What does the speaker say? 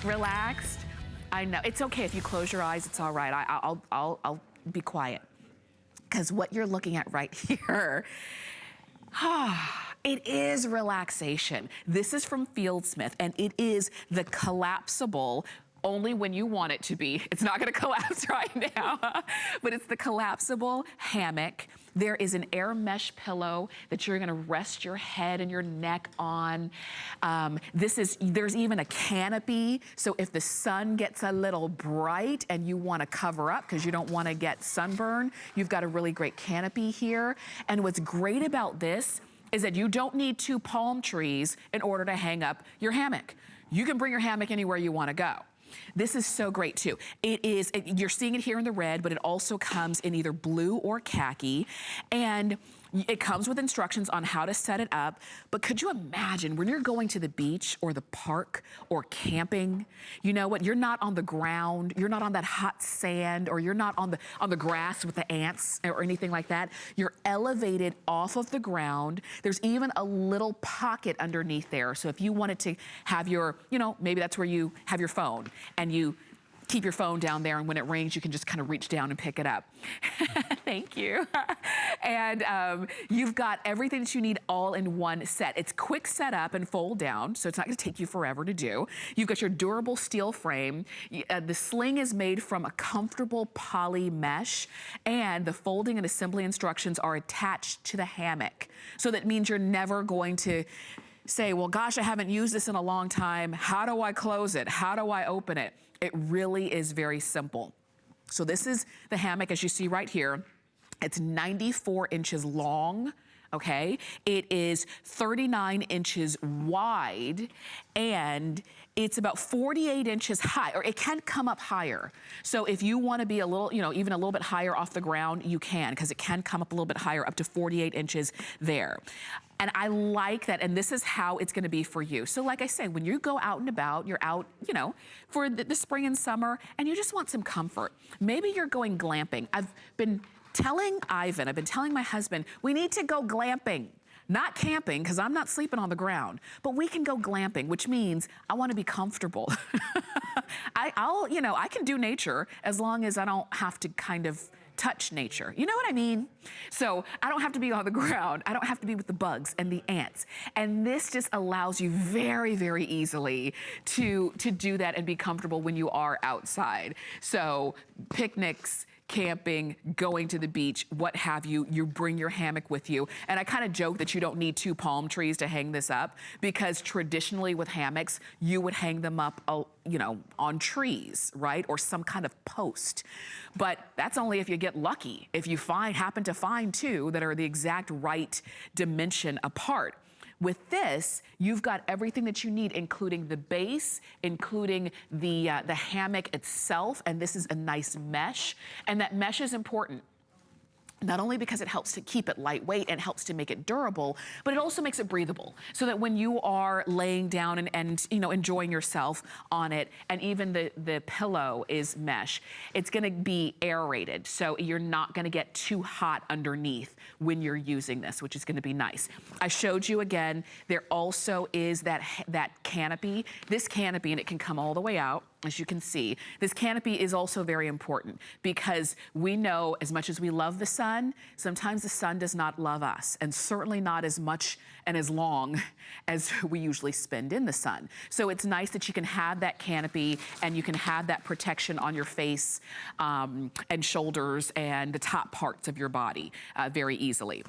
relaxed. I know, it's okay if you close your eyes, it's all right. I'll be quiet. Because what you're looking at right here, it is relaxation. This is from FieldSmith, and it is the collapsible, only when you want it to be. It's not gonna collapse right now, but it's the collapsible hammock. There is an air mesh pillow that you're gonna rest your head and your neck on. There's even a canopy, so if the sun gets a little bright and you wanna cover up because you don't wanna get sunburn, you've got a really great canopy here. And what's great about this is that you don't need 2 palm trees in order to hang up your hammock. You can bring your hammock anywhere you wanna go. This is so great too. You're seeing it here in the red, but it also comes in either blue or khaki. And it comes with instructions on how to set it up. But could you imagine when you're going to the beach or the park or camping, you know what, you're not on the ground, you're not on that hot sand, or you're not on the grass with the ants or anything like that. You're elevated off of the ground. There's even a little pocket underneath there. So if you wanted to have your, you know, maybe that's where you have your phone and you keep your phone down there, and when it rains, you can just kind of reach down and pick it up. Thank you. And you've got everything that you need all in one set. It's quick setup and fold down, so it's not gonna take you forever to do. You've got your durable steel frame. The sling is made from a comfortable poly mesh, and the folding and assembly instructions are attached to the hammock. So that means you're never going to say, well, gosh, I haven't used this in a long time. How do I close it? How do I open it? It really is very simple. So this is the hammock, as you see right here. It's 94 inches long, okay? It is 39 inches wide, and it's about 48 inches high, or it can come up higher. So if you wanna be a little, you know, even a little bit higher off the ground, you can, because it can come up a little bit higher, up to 48 inches there. And I like that, and this is how it's gonna be for you. So like I say, when you go out and about, you're out, you know, for the spring and summer, and you just want some comfort. Maybe you're going glamping. I've been telling my husband, we need to go glamping. Not camping, because I'm not sleeping on the ground, but we can go glamping, which means I wanna be comfortable. You know, I can do nature as long as I don't have to kind of touch nature. You know what I mean? So I don't have to be on the ground. I don't have to be with the bugs and the ants. And this just allows you very, very easily to do that and be comfortable when you are outside. So picnics, camping, going to the beach, what have you, you bring your hammock with you. And I kind of joke that you don't need 2 palm trees to hang this up, because traditionally with hammocks, you would hang them up, you know, on trees, right? Or some kind of post. But that's only if you get lucky. If you happen to find 2 that are the exact right dimension apart. With this, you've got everything that you need, including the base, including the hammock itself, and this is a nice mesh. And that mesh is important, not only because it helps to keep it lightweight and helps to make it durable, but it also makes it breathable, so that when you are laying down and you know, enjoying yourself on it, and even the pillow is mesh, it's gonna be aerated, so you're not gonna get too hot underneath when you're using this, which is gonna be nice. I showed you again, there also is that canopy. This canopy, and it can come all the way out, as you can see. This canopy is also very important, because we know, as much as we love the sun, sometimes the sun does not love us, and certainly not as much and as long as we usually spend in the sun. So it's nice that you can have that canopy, and you can have that protection on your face and shoulders and the top parts of your body very easily.